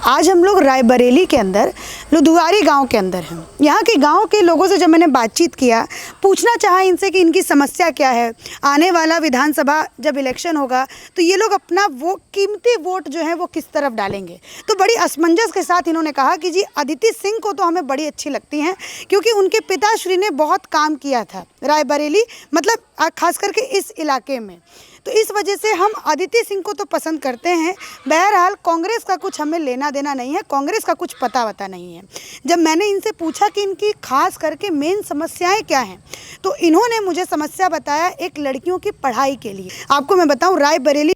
आज हम लोग रायबरेली के अंदर लुधवारी गांव के अंदर हैं। यहाँ के गांव के लोगों से जब मैंने बातचीत किया, पूछना चाहा इनसे कि इनकी समस्या क्या है, आने वाला विधानसभा जब इलेक्शन होगा तो ये लोग अपना वो कीमती वोट जो है वो किस तरफ डालेंगे, तो बड़ी असमंजस के साथ इन्होंने कहा कि जी अदिति सिंह को तो हमें बड़ी अच्छी लगती हैं क्योंकि उनके पिताश्री ने बहुत काम किया था रायबरेली, मतलब खास करके इस इलाके में, तो इस वजह से हम अदिति सिंह को तो पसंद करते हैं। बहरहाल कांग्रेस का कुछ हमें लेना देना नहीं है, कांग्रेस का कुछ पता वता नहीं है। जब मैंने इनसे पूछा कि इनकी खास करके मेन समस्याएं क्या हैं, तो इन्होंने मुझे समस्या बताया एक लड़कियों की पढ़ाई के लिए। आपको मैं बताऊं, रायबरेली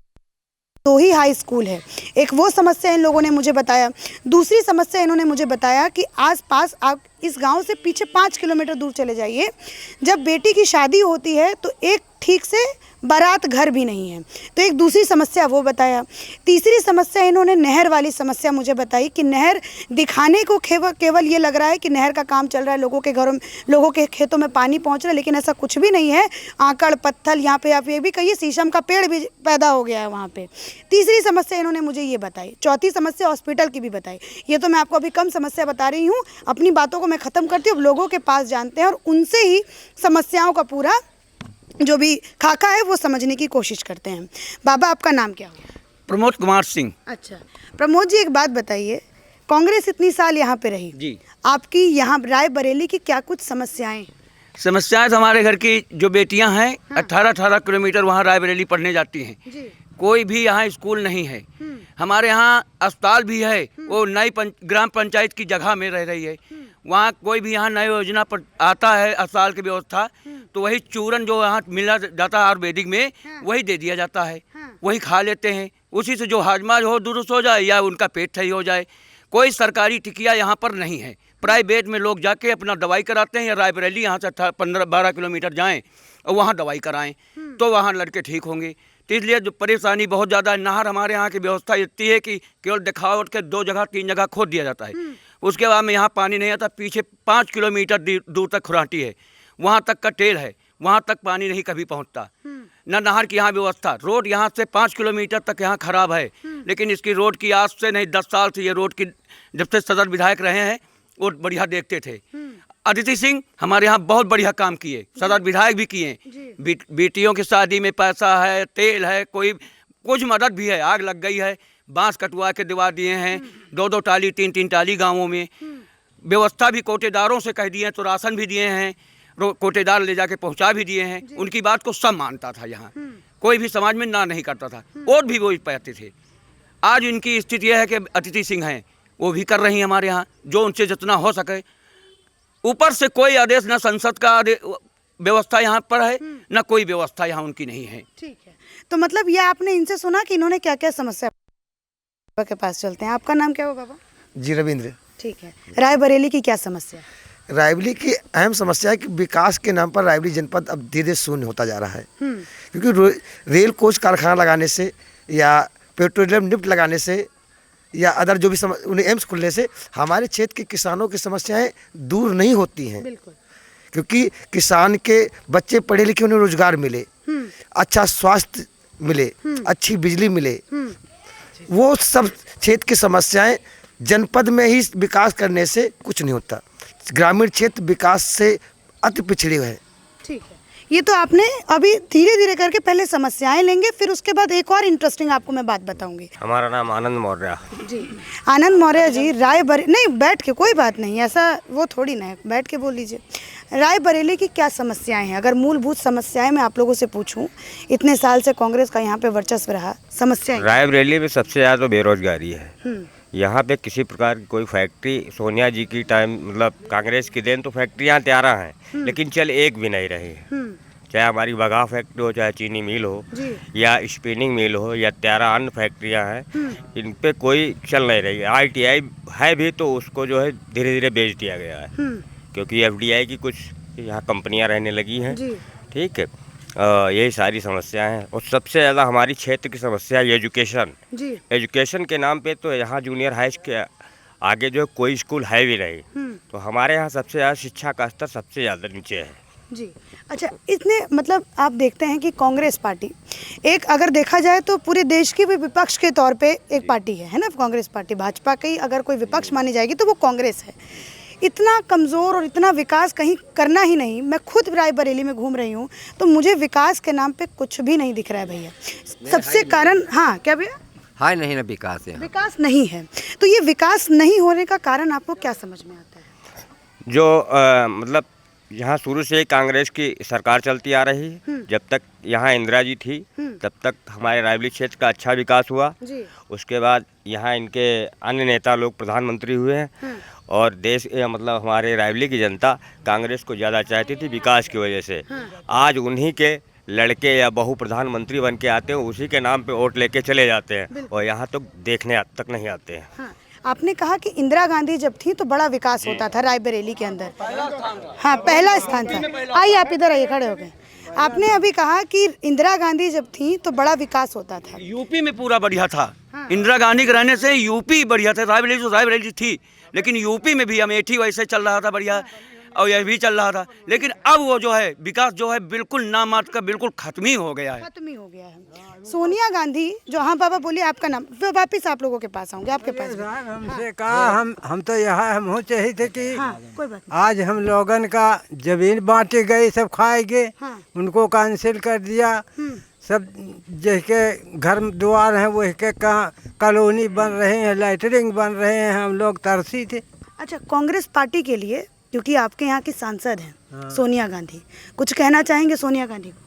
दो ही हाई स्कूल है। एक वो समस्या इन लोगों ने मुझे बताया, दूसरी समस्या इन्होंने मुझे बताया कि आसपास आप इस गांव से पीछे 5 किलोमीटर दूर चले जाइए, जब बेटी की शादी होती है तो एक ठीक से बारात घर भी नहीं है, तो एक दूसरी समस्या वो बताया। तीसरी समस्या इन्होंने नहर वाली समस्या मुझे बताई कि नहर दिखाने को केवल ये लग रहा है कि नहर का काम चल रहा है, लोगों के घरों में, लोगों के खेतों में पानी पहुंच रहा है, लेकिन ऐसा कुछ भी नहीं है। आंकड़ पत्थर यहाँ पे आप ये भी कहिए शीशम का पेड़ भी पैदा हो गया है वहाँ पे। तीसरी समस्या इन्होंने मुझे ये बताई। चौथी समस्या हॉस्पिटल की भी बताई। ये तो मैं आपको अभी कम समस्या बता रही हूँ, अपनी बातों को मैं ख़त्म करती हूँ, अब लोगों के पास जानते हैं और उनसे ही समस्याओं का पूरा जो भी खाका है वो समझने की कोशिश करते हैं। बाबा, आपका नाम क्या हो? प्रमोद कुमार सिंह। अच्छा प्रमोद जी, एक बात बताइए, कांग्रेस इतनी साल यहाँ पे रही जी, आपकी यहाँ रायबरेली की क्या कुछ समस्याएं? समस्याएं तो हमारे घर की जो बेटियां हैं, हाँ। 18-18 किलोमीटर वहाँ रायबरेली पढ़ने जाती हैं जी। कोई भी यहाँ स्कूल नहीं है। हमारे यहाँ अस्पताल भी है, वो नई ग्राम पंचायत की जगह में रह रही है। वहाँ कोई भी यहाँ नई योजना पर आता है अस्पताल की व्यवस्था, तो वही चूरन जो यहाँ मिला जाता है आयुर्वेदिक में, वही दे दिया जाता है, वही खा लेते हैं, उसी से जो हाजमा हो दुरुस्त हो जाए या उनका पेट सही हो जाए। कोई सरकारी टिकिया यहाँ पर नहीं है। प्राइवेट में लोग जाके अपना दवाई कराते हैं, या रायबरेली यहाँ से 15-12 किलोमीटर जाएं और वहाँ दवाई कराएं तो वहाँ लड़के ठीक होंगे। तो इसलिए जो परेशानी बहुत ज़्यादा है। नहर हमारे यहाँ की व्यवस्था इतनी है कि केवल दिखावट के 2 जगह 3 जगह खोद दिया जाता है, उसके बाद में यहाँ पानी नहीं आता। पीछे 5 किलोमीटर दूर तक खुराटी है, वहाँ तक का टेल है, वहाँ तक पानी नहीं कभी पहुँचता। न नहर की यहाँ व्यवस्था, रोड यहाँ से 5 किलोमीटर तक यहाँ खराब है, लेकिन इसकी रोड की आज से नहीं 10 साल से ये रोड की, जब से सदर विधायक रहे हैं वो बढ़िया देखते थे। अदिति सिंह हमारे यहाँ बहुत बढ़िया काम किए, सदर विधायक भी किए। बेटियों की शादी में पैसा है, तेल है, कोई कुछ मदद भी है। आग लग गई है, बांस कटवा के दिवा दिए हैं, 2-2 टाली 3-3 टाली गाँवों में। व्यवस्था भी कोटेदारों से कह दिए हैं, तो राशन भी दिए हैं, कोटेदार ले जाके पहुंचा भी दिए हैं। उनकी बात को सब मानता था, यहाँ कोई भी समाज में ना नहीं करता था, वोट भी वो पाते थे। आज इनकी स्थिति यह है कि अदिति सिंह हैं, वो भी कर रही हैं हमारे यहाँ जो उनसे जितना हो सके। ऊपर से कोई आदेश, न संसद का व्यवस्था यहाँ पर है, न कोई व्यवस्था यहाँ उनकी नहीं है। ठीक है, तो मतलब ये आपने इनसे सुना कि इन्होंने क्या क्या समस्या के पास चलते हैं। आपका नाम क्या हो बाबा? जी रविंद्र। ठीक है, रायबरेली की क्या समस्या? रायबरेली की अहम समस्या है कि विकास के नाम पर रायबरेली जनपद अब धीरे धीरे शून्य होता जा रहा है, क्योंकि रेल कोच कारखाना लगाने से या पेट्रोलियम निफ्ट लगाने से या अदर जो भी उन्हें एम्स खुलने से हमारे क्षेत्र के किसानों की समस्याएं दूर नहीं होती हैं। बिल्कुल, क्योंकि किसान के बच्चे पढ़े लिखे, उन्हें रोजगार मिले, अच्छा स्वास्थ्य मिले, अच्छी बिजली मिले, वो सब क्षेत्र की समस्याएं जनपद में ही विकास करने से कुछ नहीं होता। ग्रामीण क्षेत्र विकास से अति पिछड़े हुए हैं। ठीक है, ये तो आपने अभी धीरे धीरे करके पहले समस्याएं लेंगे, फिर उसके बाद एक और इंटरेस्टिंग आपको मैं बात बताऊंगी। हमारा नाम आनंद मौर्य जी। आनंद मौर्य जी, रायबरेली नहीं, बैठ के, कोई बात नहीं, ऐसा वो थोड़ी ना है, बैठ के बोल लीजिए। रायबरेली की क्या समस्याएं हैं? अगर मूलभूत समस्याएं मैं आप लोगों से पूछूं, इतने साल से कांग्रेस का यहाँ पे वर्चस्व रहा, समस्याएं रायबरेली में सबसे ज़्यादा तो बेरोजगारी है। यहाँ पे किसी प्रकार की कोई फैक्ट्री, सोनिया जी की टाइम, मतलब कांग्रेस की देन, तो फैक्ट्रियाँ 13 हैं, लेकिन चल एक भी नहीं रही है। चाहे हमारी बगा फैक्ट्री हो, चाहे चीनी मिल हो, या स्पिनिंग मिल हो, या 13 अन्य फैक्ट्रियाँ हैं, इन पे कोई चल नहीं रही है। ITI है भी तो उसको जो है धीरे धीरे बेच दिया गया है, क्योंकि FDI की कुछ यहाँ कंपनियाँ रहने लगी हैं। ठीक है, यही सारी समस्याएं हैं। और सबसे ज़्यादा हमारी क्षेत्र की समस्या है एजुकेशन। एजुकेशन के नाम पे तो यहाँ जूनियर हाई के आगे जो कोई स्कूल है भी नहीं, तो हमारे यहाँ सबसे ज़्यादा शिक्षा का स्तर सबसे ज़्यादा नीचे है। जी। अच्छा, इतने मतलब आप देखते हैं कि कांग्रेस पार्टी एक अगर देखा जाए तो पूरे देश की भी विपक्ष के तौर पे एक पार्टी है ना कांग्रेस पार्टी। भाजपा की अगर कोई विपक्ष मानी जाएगी तो वो कांग्रेस है। इतना कमज़ोर और इतना विकास कहीं करना ही नहीं। मैं खुद रायबरेली में घूम रही हूँ तो मुझे विकास के नाम पे कुछ भी नहीं दिख रहा है भैया। सबसे कारण, हाँ क्या भैया? हाय नहीं ना विकास है। विकास नहीं है। तो ये विकास नहीं होने का कारण आपको क्या समझ में आता है? जो मतलब यहाँ शुरू से ही कांग्रेस की सरकार चलती आ रही है। जब तक यहाँ इंदिरा जी थी तब तक हमारे रायबरेली क्षेत्र का अच्छा विकास हुआ। जी। उसके बाद यहाँ इनके अन्य नेता लोग प्रधानमंत्री हुए हैं और देश मतलब हमारे रायबरेली की जनता कांग्रेस को ज़्यादा चाहती थी विकास की वजह से। आज उन्हीं के लड़के या बहू प्रधानमंत्री बन के आते हैं, उसी के नाम पे वोट लेके चले जाते हैं और यहाँ तो देखने तक नहीं आते हैं। हाँ, आपने कहा कि इंदिरा गांधी जब थी तो बड़ा विकास होता था रायबरेली के अंदर। हाँ, पहला स्थान था। आइए आप इधर आइए, खड़े हो गए। आपने अभी कहा कि इंदिरा गांधी जब थी तो बड़ा विकास होता था। यूपी में पूरा बढ़िया था। इंदिरा गांधी के रहने से यूपी बढ़िया था। रायबरेली थी, लेकिन यूपी में भी अमेठी वैसे चल रहा था बढ़िया, और यह भी चल रहा था। लेकिन अब वो जो है विकास जो है बिल्कुल नामात्र का बिल्कुल खत्म ही हो गया है। खत्म ही हो गया है। सोनिया गांधी जो, हाँ बाबा बोलिए आपका नाम, फिर वापिस आप लोगों के पास आऊंगे, आपके पास भी। हमसे कहा हम तो यहाँ हम हो चाहिए थे कि हाँ, कोई बात आज हम लोगन का जमीन बांटी गई, सब खाए गए, हाँ। उनको कैंसिल कर दिया। सब जिसके घर द्वार हैं वो के कहाँ कॉलोनी बन रहे हैं, लैटरिंग बन रहे हैं, हम लोग तरसी थे। अच्छा, कांग्रेस पार्टी के लिए, क्योंकि आपके यहाँ की सांसद हैं सोनिया गांधी, कुछ कहना चाहेंगे सोनिया गांधी को?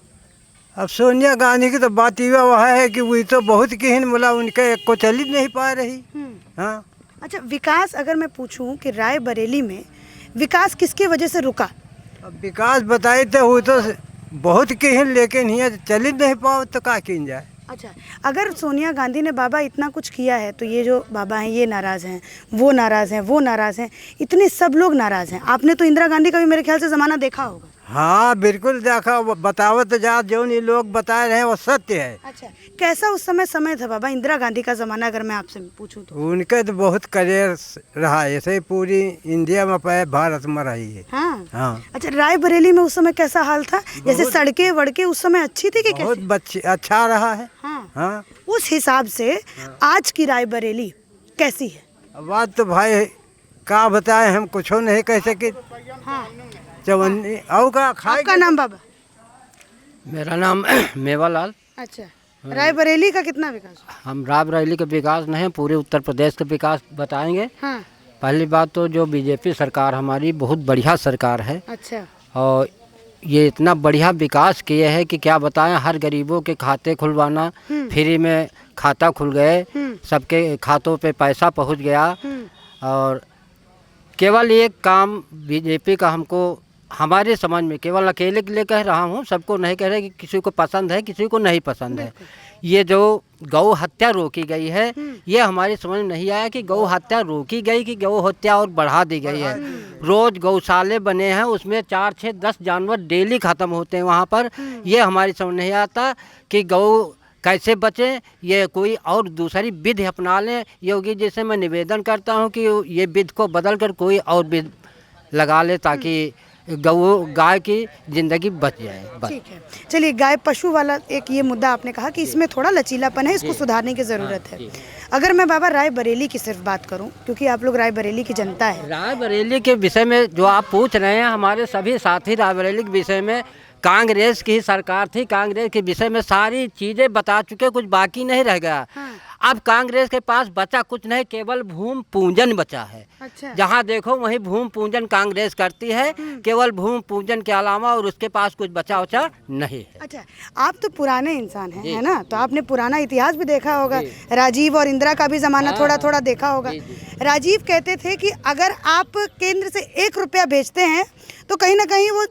अब सोनिया गांधी की तो बात ये वह है कि वही तो बहुत किहन बोला, उनके एक को चल ही नहीं पा रही। हाँ। अच्छा, विकास अगर मैं पूछूं कि रायबरेली में विकास किसकी वजह से रुका? अब विकास बताए तो वो तो बहुत किहन, लेकिन यहाँ चल ही नहीं पाओ तो क्या किन जाए। अच्छा, अगर सोनिया गांधी ने बाबा इतना कुछ किया है तो ये जो बाबा हैं ये नाराज़ हैं, वो नाराज़ हैं, वो नाराज़ हैं, इतने सब लोग नाराज़ हैं। आपने तो इंदिरा गांधी का भी मेरे ख्याल से ज़माना देखा होगा। हाँ बिल्कुल देखा, बतावत जा जो ये लोग बता रहे हैं वो सत्य है। अच्छा, कैसा उस समय था बाबा इंदिरा गांधी का ज़माना, अगर मैं आपसे पूछूं तो? उनके तो बहुत करियर रहा है, ऐसे ही पूरी इंडिया में पाए भारत में रही है। हाँ। हाँ। अच्छा, रायबरेली में उस समय कैसा हाल था? जैसे सड़कें वड़कें उस समय अच्छी थी कि कैसी? बहुत अच्छा रहा है। हाँ। हाँ। उस हिसाब से आज की रायबरेली कैसी है? बात तो भाई क्या बताए, हम कुछ नहीं कह सके। हाँ। चवन्नी और का खाए। आपका नाम बाबा? मेरा नाम मेवालाल। अच्छा, रायबरेली का कितना विकास? हम रायबरेली का विकास नहीं, पूरे उत्तर प्रदेश का विकास बताएंगे। हाँ। पहली बात तो जो बीजेपी सरकार हमारी बहुत बढ़िया सरकार है अच्छा। और ये इतना बढ़िया विकास किए है कि क्या बताएं। हर गरीबों के खाते खुलवाना, फ्री में खाता खुल गए, सबके खातों पे पैसा पहुंच गया। और केवल एक काम बीजेपी का हमको हमारे समझ में, केवल अकेले के लिए कह रहा हूँ, सबको नहीं कह रहे कि किसी को पसंद है किसी को नहीं पसंद है। ये जो गौ हत्या रोकी गई है, ये हमारी समझ में नहीं आया कि गौ हत्या रोकी गई कि गौ हत्या और बढ़ा दी गई है। रोज गौशाले बने हैं, उसमें 4, 6, 10 जानवर डेली ख़त्म होते हैं वहाँ पर। ये हमारी समझ नहीं आता कि गौ कैसे बचे, ये कोई और दूसरी विधि अपना लें। योगी जी से मैं निवेदन करता हूँ कि ये विधि को बदल कर कोई और विधि लगा ले ताकि गाय की ज़िंदगी बच जाए। ठीक है, चलिए, गाय पशु वाला एक ये मुद्दा आपने कहा कि इसमें थोड़ा लचीलापन है, इसको सुधारने की ज़रूरत है। अगर मैं बाबा रायबरेली की सिर्फ बात करूं, क्योंकि आप लोग रायबरेली की जनता है। रायबरेली के विषय में जो आप पूछ रहे हैं, हमारे सभी साथी रायबरेली के विषय में, कांग्रेस की सरकार थी, कांग्रेस के विषय में सारी चीज़ें बता चुके, कुछ बाकी नहीं रह गया। अब कांग्रेस के पास बचा कुछ नहीं, केवल भूमि पूजन बचा है। अच्छा। जहाँ देखो वहीं भूमि पूजन कांग्रेस करती है, केवल भूमि पूजन के अलावा, और उसके पास कुछ बचा उचा नहीं है। अच्छा, आप तो पुराने इंसान हैं, है ना, तो आपने पुराना इतिहास भी देखा होगा। राजीव और इंदिरा का भी ज़माना थोड़ा थोड़ा देखा होगा। राजीव कहते थे कि अगर आप केंद्र से 1 रुपया भेजते हैं तो कहीं ना कहीं वो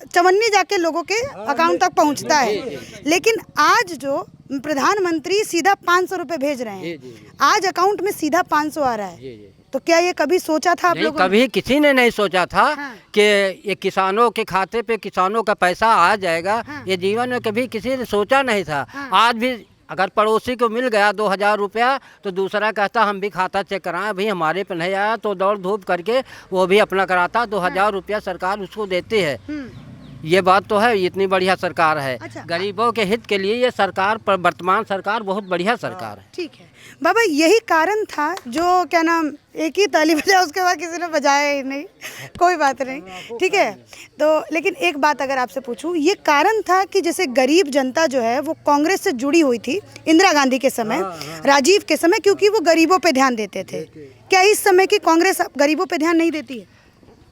चवन्नी जाके लोगों के अकाउंट तक पहुंचता है। लेकिन आज जो प्रधानमंत्री सीधा 500 रुपये भेज रहे हैं, आज अकाउंट में सीधा 500 आ रहा है। तो क्या ये कभी सोचा था आप लोगों ने? कभी किसी ने नहीं सोचा था कि ये किसानों के खाते पे किसानों का पैसा आ जाएगा। ये जीवन में कभी किसी ने सोचा नहीं था। आज भी अगर पड़ोसी को मिल गया 2000 रुपया तो दूसरा कहता हम भी खाता चेक कराएं, भाई हमारे पे नहीं आया, तो दौड़ धूप करके वो भी अपना कराता। 2000 रुपया सरकार उसको देती है। ये बात तो है, इतनी बढ़िया सरकार है। अच्छा। गरीबों के हित के लिए ये सरकार, पर वर्तमान सरकार बहुत बढ़िया सरकार है। ठीक है बाबा, यही कारण था जो क्या नाम, एक ही ताली बजा उसके बाद किसी ने बजाया ही नहीं, कोई बात नहीं, ठीक है। तो लेकिन एक बात अगर आपसे पूछूं, ये कारण था कि जैसे गरीब जनता जो है वो कांग्रेस से जुड़ी हुई थी इंदिरा गांधी के समय, राजीव के समय, क्योंकि वो गरीबों पे ध्यान देते थे। क्या इस समय की कांग्रेस गरीबों पे ध्यान नहीं देती है?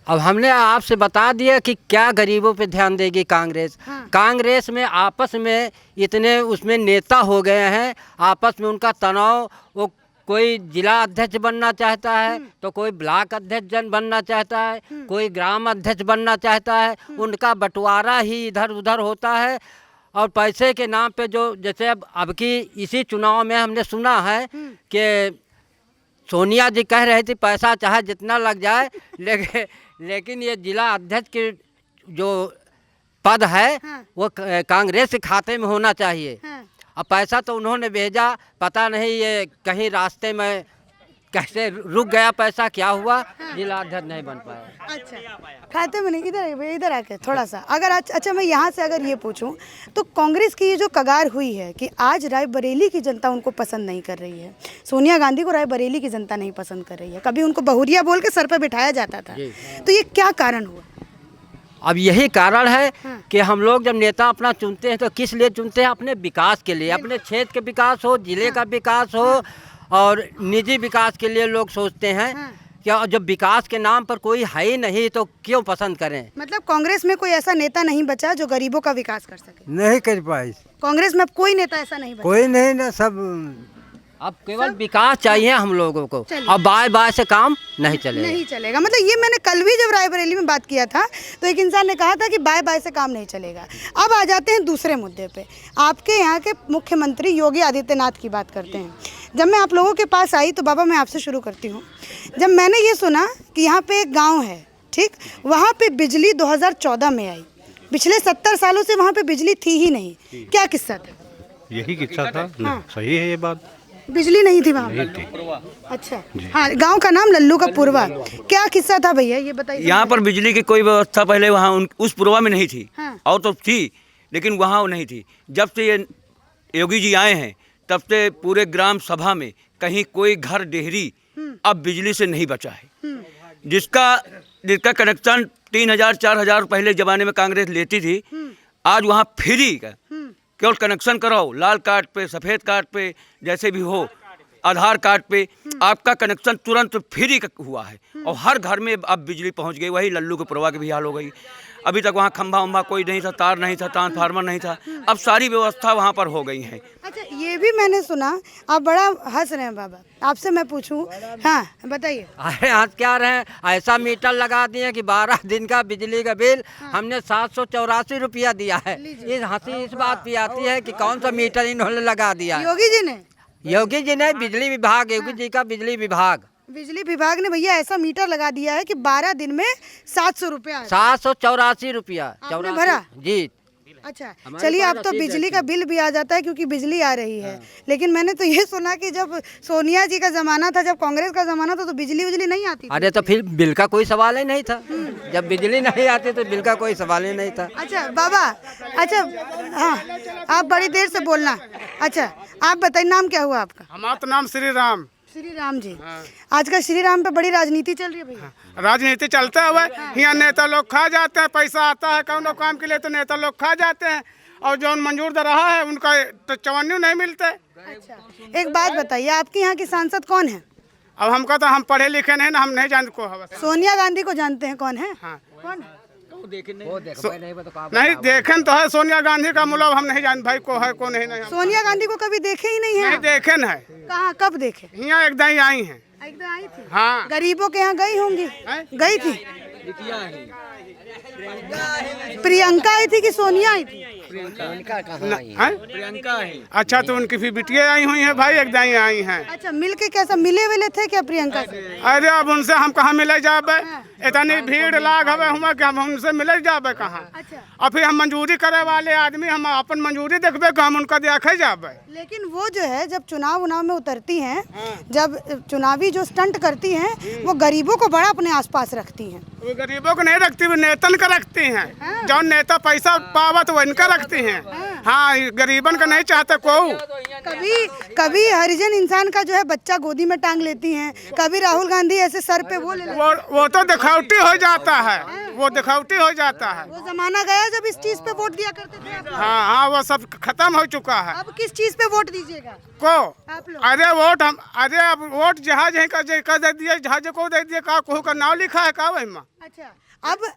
अब हमने आपसे बता दिया कि क्या गरीबों पे ध्यान देगी कांग्रेस। हाँ। कांग्रेस में आपस में इतने उसमें नेता हो गए हैं, आपस में उनका तनाव, वो कोई जिला अध्यक्ष बनना चाहता है तो कोई ब्लॉक अध्यक्ष बनना चाहता है, कोई ग्राम अध्यक्ष बनना चाहता है, उनका बंटवारा ही इधर उधर होता है। और पैसे के नाम पे जो, जैसे अब की इसी चुनाव में हमने सुना है कि सोनिया जी कह रहे थे पैसा चाहे जितना लग जाए, लेकिन ये जिला अध्यक्ष के जो पद है वो कांग्रेस के खाते में होना चाहिए। अब पैसा तो उन्होंने भेजा, पता नहीं ये कहीं रास्ते में कैसे रुक गया पैसा, क्या हुआ, जिला अध्यक्ष नहीं बन पाया। अच्छा, खाते में नहीं, इधर आके थोड़ा सा अगर अच्छा मैं यहाँ से अगर ये पूछूं तो कांग्रेस की ये जो कगार हुई है कि आज रायबरेली की जनता उनको पसंद नहीं कर रही है, सोनिया गांधी को रायबरेली की जनता नहीं पसंद कर रही है, कभी उनको बहुरिया बोल के सर पे बिठाया जाता था, तो ये क्या कारण हुआ? अब यही कारण है कि हम लोग जब नेता अपना चुनते हैं तो किस लिए चुनते हैं? अपने विकास के लिए, अपने क्षेत्र के विकास हो, जिले का विकास हो, और निजी विकास के लिए लोग सोचते हैं। क्या जब विकास के नाम पर कोई है ही नहीं तो क्यों पसंद करें? मतलब कांग्रेस में कोई ऐसा नेता नहीं बचा जो गरीबों का विकास कर सके? नहीं कर पाई, कांग्रेस में अब कोई नेता ऐसा नहीं बचा? कोई नहीं ना, सब अब केवल विकास चाहिए हम लोगों को, अब बाय बाय से काम नहीं चलेगा। नहीं चलेगा, मतलब ये मैंने कल भी जब रायबरेली में बात किया था तो एक इंसान ने कहा था कि बाय बाय से काम नहीं चलेगा। अब आ जाते हैं दूसरे मुद्दे पे, आपके यहाँ के मुख्यमंत्री योगी आदित्यनाथ की बात करते हैं। जब मैं आप लोगों के पास आई तो बाबा मैं आपसे शुरू करती हूँ, जब मैंने ये सुना कि यहाँ पे एक गाँव है, ठीक, वहाँ पे बिजली 2014 में आई, पिछले 70 सालों से वहाँ पे बिजली थी ही नहीं, क्या किस्सा था? यही किस्सा था। सही है ये बात, बिजली नहीं थी वहाँ पे। अच्छा, हाँ, गांव का नाम लल्लू का पुरवा, क्या किस्सा था भैया ये बताइए। यहाँ पर बिजली की कोई व्यवस्था पहले वहाँ उस पुरवा में नहीं थी। हाँ। और तो थी लेकिन वहाँ वो नहीं थी। जब से ये योगी जी आए हैं तब से पूरे ग्राम सभा में कहीं कोई घर डेहरी अब बिजली से नहीं बचा है। जिसका कनेक्शन 3000-4000 पहले ज़माने में कांग्रेस लेती थी, आज वहाँ फ्री का केवल कनेक्शन कराओ, लाल कार्ड पे, सफ़ेद कार्ड पे, जैसे भी हो, आधार कार्ड पे आपका कनेक्शन तुरंत फ्री का हुआ है और हर घर में अब बिजली पहुंच गई। वही लल्लू के पुरवा की भी हाल हो गई। अभी तक वहाँ खंभा उम्भा कोई नहीं था, तार नहीं था, ट्रांसफार्मर नहीं था, अब सारी व्यवस्था वहाँ पर हो गई है। अच्छा, ये भी मैंने सुना, आप बड़ा हंस रहे हैं बाबा, आपसे मैं पूछूं, हाँ बताइए। अरे आज क्या रहे, ऐसा मीटर लगा दिए कि 12 दिन का बिजली का बिल हमने 784 रुपया दिया है। इस हंसी इस बात पे आती है कि कौन सा मीटर इन्होंने लगा दिया है। योगी जी ने बिजली विभाग, योगी जी का बिजली विभाग ने भैया ऐसा मीटर लगा दिया है कि 12 दिन में 700 रुपया, 784 रुपया आपने भरा जी। अच्छा, चलिए अब तो बिजली का बिल भी आ जाता है क्योंकि बिजली आ रही है। लेकिन मैंने तो ये सुना कि जब सोनिया जी का ज़माना था, जब कांग्रेस का ज़माना था तो बिजली नहीं आती थी। अरे तो फिर बिल का कोई सवाल ही नहीं था। जब बिजली नहीं आती तो बिल का कोई सवाल ही नहीं था। अच्छा बाबा, अच्छा हाँ, आप बड़ी देर से बोलना। अच्छा आप बताइए, नाम क्या हुआ आपका? हमारा तो नाम श्री राम। श्री राम जी, आजकल श्री राम पे बड़ी राजनीति चल रही है भैया। राजनीति चलता हुआ यहाँ नेता लोग खा जाते हैं, पैसा आता है कौन काम के लिए तो नेता लोग खा जाते हैं, और जो मंजूर रहा है उनका तो चवन्नी नहीं मिलता है। अच्छा, एक बात बताइए, आपके यहाँ की सांसद कौन है? अब हमका तो हम पढ़े लिखे नहीं ना, हम नहीं जानते को है। सोनिया गांधी को जानते हैं, कौन है? हाँ। कौन है? नहीं देखे तो है सोनिया गांधी का, मतलब हम नहीं जानते भाई को है को नहीं। सोनिया गांधी को कभी देखे ही नहीं है? नहीं देखे न है। कहाँ, कब देखे? यहाँ एकदम ही आई हैं। एकदम आई थी? हाँ। गरीबों के यहाँ गई होंगी? गई थी? प्रियंका आई थी कि सोनिया आई थी? प्रियंका है। अच्छा, तो उनकी भी बिटिया आई हुई है भाई, एकदम ही आई हैं। अच्छा, मिलके कैसा मिले वेले थे क्या प्रियंका से? अरे अब उनसे हम कहाँ मिले जाबे, इतनी भीड़ लाग हवे हुआ कि हम उनसे मिले जाबे कहाँ। अच्छा, और फिर हम मंजूरी करे वाले आदमी, हम अपन मंजूरी देखबे कि हम उनका देखे जाबे। लेकिन वो जो है जब चुनाव में उतरती हैं, जब चुनावी जो स्टंट करती हैं, वो गरीबों को बड़ा अपने आसपास रखती हैं। वो गरीबों को नहीं रखती, वो नेता तन का रखती हैं। जो नेता पैसा पावत वो इनका रखती हैं। हाँ, गरीबन का नहीं चाहते कोई। कभी हरिजन इंसान का जो है बच्चा गोदी में टांग लेती हैं, कभी राहुल गांधी ऐसे सर पे वो ले लेते हैं। वो तो दिखावटी हो जाता है, वो दिखावटी हो जाता है। वो जमाना गया जब इस चीज पे वोट दिया करते थे आप लोग। हाँ, वो सब खत्म हो चुका है। अब किस चीज पे वोट दीजिएगा को आप लोग? अरे अब वोट जहाज है का दे दिए, जहाज को दे दिए, का कोई का नाम लिखा है का वही में। अच्छा,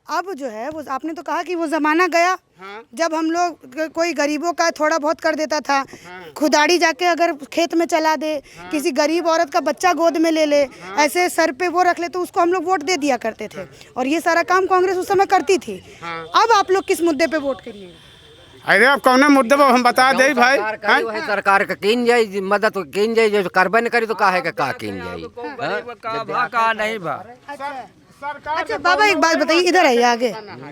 अब जो है वो आपने तो कहा कि वो जमाना गया। हाँ। जब हम लोग कोई गरीबों का थोड़ा बहुत कर देता था। खुदाड़ी जाके अगर खेत में चला दे, किसी गरीब औरत का बच्चा गोद में ले ले, ऐसे सर पे वो रख ले, तो उसको हम लोग वोट दे दिया करते थे। और ये सारा काम कांग्रेस उस समय करती थी। अब आप लोग किस मुद्दे पे वोट करिएगा? अरे अब कौन मुद्दे पर हम बता दे भाई। वही सरकार का किन जाई मदद किन जाई, जो करबे न करी तो काहे का किन जाई। का नहीं भा। अच्छा बाबा, एक बात बताइए, इधर आइए आगे।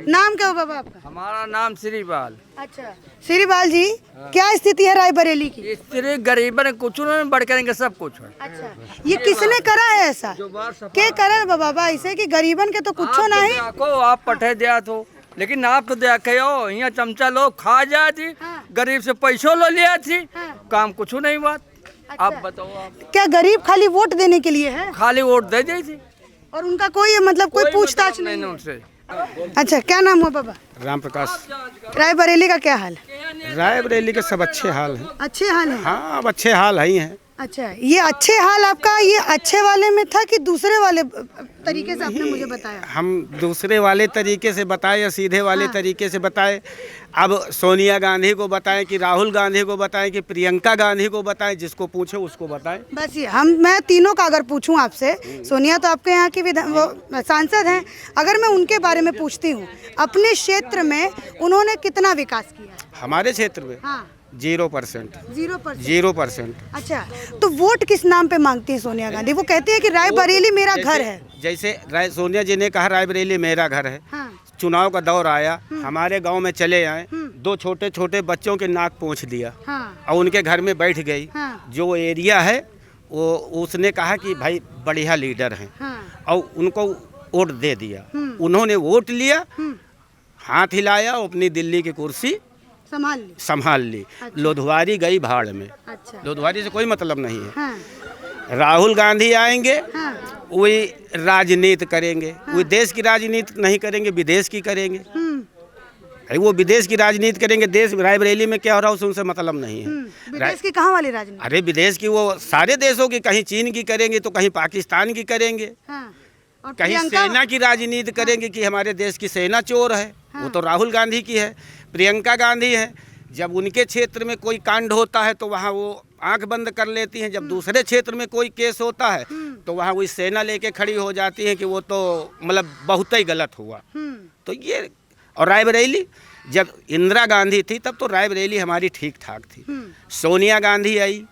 नाम क्या हो बाबा आपका? हमारा नाम श्रीपाल। अच्छा श्रीपाल जी, क्या स्थिति है रायबरेली की? स्त्री गरीबन कुछ नहीं बढ़ करेंगे, सब कुछ है। अच्छा, ये किसने करा है ऐसा? क्या करा बाबा ऐसे कि गरीबन के तो कुछ नहीं? आप पठे दिया तो, लेकिन आप तो देखे हो यहाँ चमचा लोग खा जाए थी। गरीब से पैसों लो लिया थी। काम कुछ नहीं बात। आप बताओ, आप क्या गरीब खाली वोट देने के लिए है? खाली वोट दे दी थी और उनका कोई मतलब कोई पूछताछ नहीं है? उनसे। अच्छा, क्या नाम हुआ बाबा? राम प्रकाश। रायबरेली का क्या हाल है? रायबरेली के सब अच्छे हाल हैं। अच्छे हाल है? हाँ, अब अच्छे हाल ही हैं। अच्छा, ये अच्छे हाल आपका ये अच्छे वाले में था कि दूसरे वाले तरीके से आपने मुझे बताया? हम दूसरे वाले तरीके से बताए या सीधे वाले तरीके से बताए। अब सोनिया गांधी को बताएं कि राहुल गांधी को बताएं कि प्रियंका गांधी को बताएं, जिसको पूछे उसको बताएं। बस ये मैं तीनों का अगर पूछूं आपसे, सोनिया तो आपके यहाँ की वो सांसद हैं, अगर मैं उनके बारे में पूछती हूँ, अपने क्षेत्र में उन्होंने कितना विकास किया है? हमारे क्षेत्र में हाँ, 0%। 0%। अच्छा, तो वोट किस नाम पे मांगती है सोनिया गांधी? वो कहती है कि रायबरेली मेरा घर है। जैसे सोनिया जी ने कहा रायबरेली मेरा घर है। हाँ। चुनाव का दौर आया, हमारे गांव में चले आए, 2 छोटे छोटे बच्चों के नाक पोंछ दिया। हाँ। और उनके घर में बैठ गई। हाँ। जो एरिया है वो उसने कहा कि भाई बढ़िया लीडर हैं। हाँ। और उनको वोट दे दिया। उन्होंने वोट लिया, हाथ हिलाया और अपनी दिल्ली की कुर्सी संभाल ली। अच्छा। लोधवारी गई भाड़ में। अच्छा। लोधवारी से कोई मतलब नहीं है। हाँ। राहुल गांधी आएंगे, हाँ। वही राजनीति करेंगे। वही देश की राजनीति नहीं करेंगे, विदेश की करेंगे। भाई वो विदेश की राजनीति करेंगे, देश रायबरेली में क्या हो रहा है उनसे मतलब नहीं है। विदेश की कहाँ वाली राजनीति? अरे विदेश की वो सारे देशों की, कहीं चीन की करेंगे तो कहीं पाकिस्तान की करेंगे। हाँ। और कहीं सेना की राजनीति करेंगे कि हमारे देश की सेना चोर है। वो तो राहुल गांधी की है। प्रियंका गांधी है, जब उनके क्षेत्र में कोई कांड होता है तो वहाँ वो आंख बंद कर लेती हैं। जब दूसरे क्षेत्र में कोई केस होता है तो वहाँ वही सेना लेके खड़ी हो जाती है कि वो तो मतलब बहुत ही गलत हुआ। तो ये, और रायबरेली जब इंदिरा गांधी थी तब तो रायबरेली हमारी ठीक ठाक थी। सोनिया गांधी आई,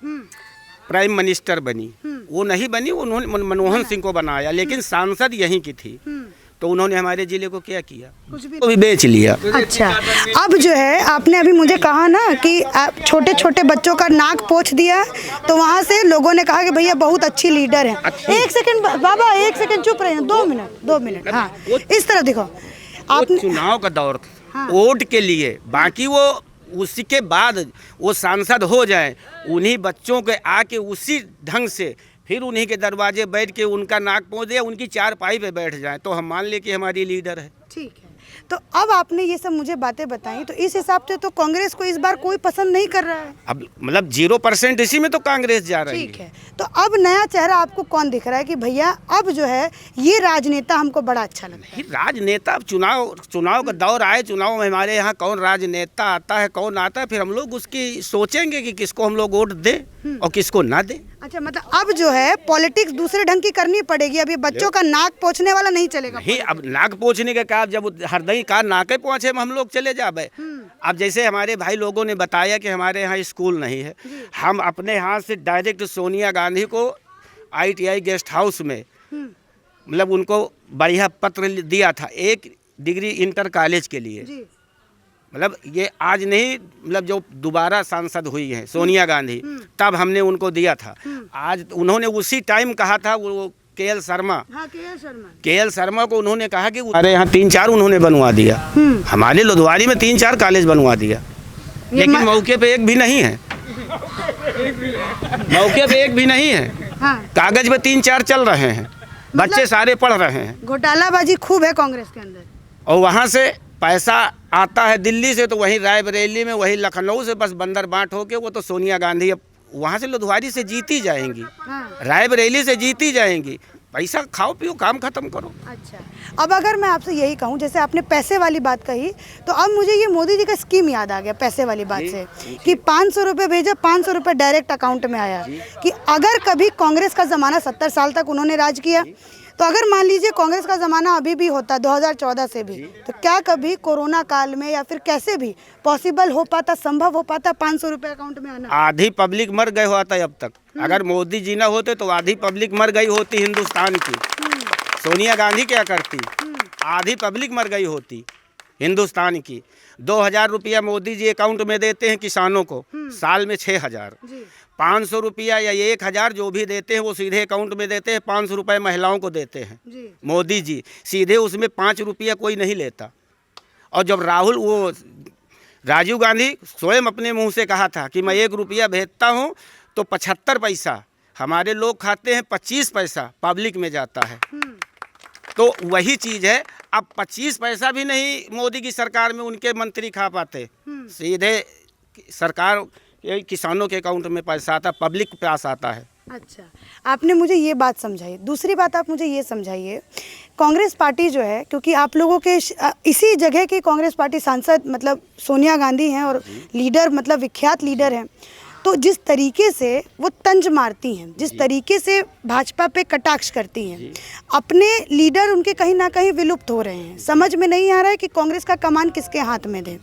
प्राइम मिनिस्टर बनी, वो नहीं बनी, उन्होंने मनमोहन सिंह को बनाया, लेकिन सांसद यहीं की थी। तो उन्होंने हमारे जिले को क्या किया? कुछ भी तो भी बेच लिया। अच्छा, अब जो है आपने अभी मुझे कहा ना कि आप छोटे छोटे बच्चों का नाक पोंछ दिया, तो वहाँ से लोगों ने कहा कि भैया बहुत अच्छी लीडर है। एक सेकंड बाबा, एक सेकंड चुप रहे, 2 मिनट। हाँ, इस तरह देखो, आपने चुनाव का दौर था। हाँ। वोट के लिए, बाकी वो उसके बाद वो सांसद हो जाए, उन्हीं बच्चों के आके उसी ढंग से फिर उन्हीं के दरवाजे बैठ के उनका नाक पोंछ दे, उनकी चारपाई पे बैठ जाए, तो हम मान ले कि हमारी लीडर है। ठीक है, तो अब आपने ये सब मुझे बातें बताई, तो इस हिसाब से तो कांग्रेस को इस बार कोई पसंद नहीं कर रहा है। अब मतलब 0% इसी में तो कांग्रेस जा रही है। ठीक है, तो अब नया चेहरा आपको कौन दिख रहा है कि भैया अब जो है ये राजनेता हमको बड़ा अच्छा लगता है? राजनेता, अब चुनाव का दौर आए, चुनाव में हमारे यहाँ कौन राजनेता आता है, कौन आता है, फिर हम लोग उसकी सोचेंगे कि किसको हम लोग वोट दें और किसको ना दें। अच्छा, मतलब अब जो है पॉलिटिक्स दूसरे ढंग की करनी पड़ेगी। अभी बच्चों का नाक पोंछने वाला नहीं चलेगा। नहीं, अब नाक पोंछने का काम, जब हरदई का नाके पहुँचे हम लोग चले जाए। अब जैसे हमारे भाई लोगों ने बताया कि हमारे यहाँ स्कूल नहीं है, हम अपने हाथ से डायरेक्ट सोनिया गांधी को ITI गेस्ट हाउस में मतलब उनको बढ़िया पत्र दिया था, 1 डिग्री इंटर कॉलेज के लिए। मतलब ये आज नहीं, मतलब जो दोबारा सांसद हुई है सोनिया गांधी, तब हमने उनको दिया था। आज उन्होंने उसी टाइम कहा था, वो KL शर्मा। हाँ, KL शर्मा। KL शर्मा को उन्होंने कहा कि अरे यहाँ 3-4 उन्होंने बनवा दिया, हमारे लुधियारी में 3-4 कॉलेज बनवा दिया, लेकिन मौके पे एक भी नहीं है, मौके पे एक भी नहीं है। हाँ। कागज पे 3-4 चल रहे हैं, बच्चे सारे पढ़ रहे हैं। घोटालाबाजी खूब है कांग्रेस के अंदर। और वहाँ से पैसा आता है दिल्ली से, तो वहीं रायबरेली में, वहीं लखनऊ से बस बंदर बांट होके वो तो सोनिया गांधी अब वहाँ से लुधियारी से जीती जाएंगी, रायबरेली से जीती जाएंगी। पैसा खाओ पियो, काम खत्म करो। अच्छा, अब अगर मैं आपसे यही कहूँ, जैसे आपने पैसे वाली बात कही, तो अब मुझे ये मोदी जी का स्कीम याद आ गया पैसे वाली बात से, कि 500 रुपये भेजा, 500 रुपये डायरेक्ट अकाउंट में आया। कि अगर कभी कांग्रेस का ज़माना 70 साल तक उन्होंने राज किया, तो अगर मान लीजिए कांग्रेस का ज़माना अभी भी होता 2014 से भी, तो क्या कभी कोरोना काल में या फिर कैसे भी पॉसिबल हो पाता, संभव हो पाता 500 रुपये अकाउंट में आना? आधी पब्लिक मर गए होता है अब तक। अगर मोदी जी ना होते तो आधी पब्लिक मर गई होती हिंदुस्तान की। सोनिया गांधी क्या करती, आधी पब्लिक मर गई होती हिंदुस्तान की। 2000 रुपया मोदी जी अकाउंट में देते हैं किसानों को, साल में 6000। 500 रुपया या 1000 जो भी देते हैं वो सीधे अकाउंट में देते हैं। 500 रुपये महिलाओं को देते हैं मोदी जी सीधे, उसमें 5 रुपया कोई नहीं लेता। और जब राजीव गांधी स्वयं अपने मुंह से कहा था कि मैं 1 रुपया भेजता हूं तो 75 पैसा हमारे लोग खाते हैं, 25 पैसा पब्लिक में जाता है। तो वही चीज़ है, अब 25 पैसा भी नहीं मोदी की सरकार में उनके मंत्री खा पाते, सीधे सरकार किसानों के अकाउंट में पैसा आता, पब्लिक के पास आता है। अच्छा, आपने मुझे ये बात समझाई। दूसरी बात आप मुझे ये समझाइए, कांग्रेस पार्टी जो है, क्योंकि आप लोगों के इसी जगह की कांग्रेस पार्टी सांसद मतलब सोनिया गांधी हैं और लीडर मतलब विख्यात लीडर हैं, तो जिस तरीके से वो तंज मारती हैं, जिस तरीके से भाजपा पे कटाक्ष करती हैं, अपने लीडर उनके कहीं ना कहीं विलुप्त हो रहे हैं। समझ में नहीं आ रहा है कि कांग्रेस का कमान किसके हाथ में दे।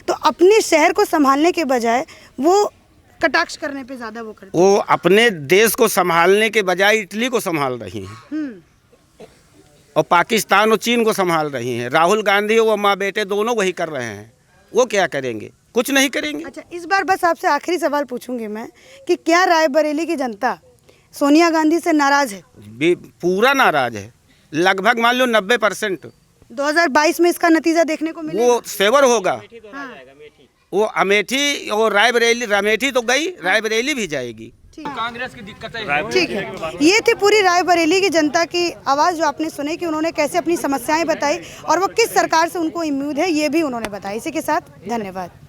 तो अपने शहर को संभालने के बजाय वो कटाक्ष करने पे ज़्यादा वो करती हैं। वो अपने देश को संभालने के बजाय इटली को संभाल रही हैं और पाकिस्तान और चीन को संभाल रही हैं। राहुल गांधी और माँ बेटे दोनों वही कर रहे हैं। वो क्या करेंगे? कुछ नहीं करेंगे। अच्छा, इस बार बस आपसे आखिरी सवाल पूछूंगी मैं कि क्या रायबरेली की जनता सोनिया गांधी से नाराज है? पूरा नाराज है, लगभग मान लो 90%। 2022 में इसका नतीजा देखने को मिलेगा? वो फेवर होगा। वो अमेठी और रायबरेली, अमेठी तो गई, रायबरेली भी जाएगी। कांग्रेस की दिक्कत है। ठीक है, ये थी पूरी रायबरेली की जनता की आवाज़ जो आपने सुनी कि उन्होंने कैसे अपनी समस्याएं बताई और वो किस सरकार से उनको उम्मीद है, ये भी उन्होंने बताया। इसी के साथ धन्यवाद।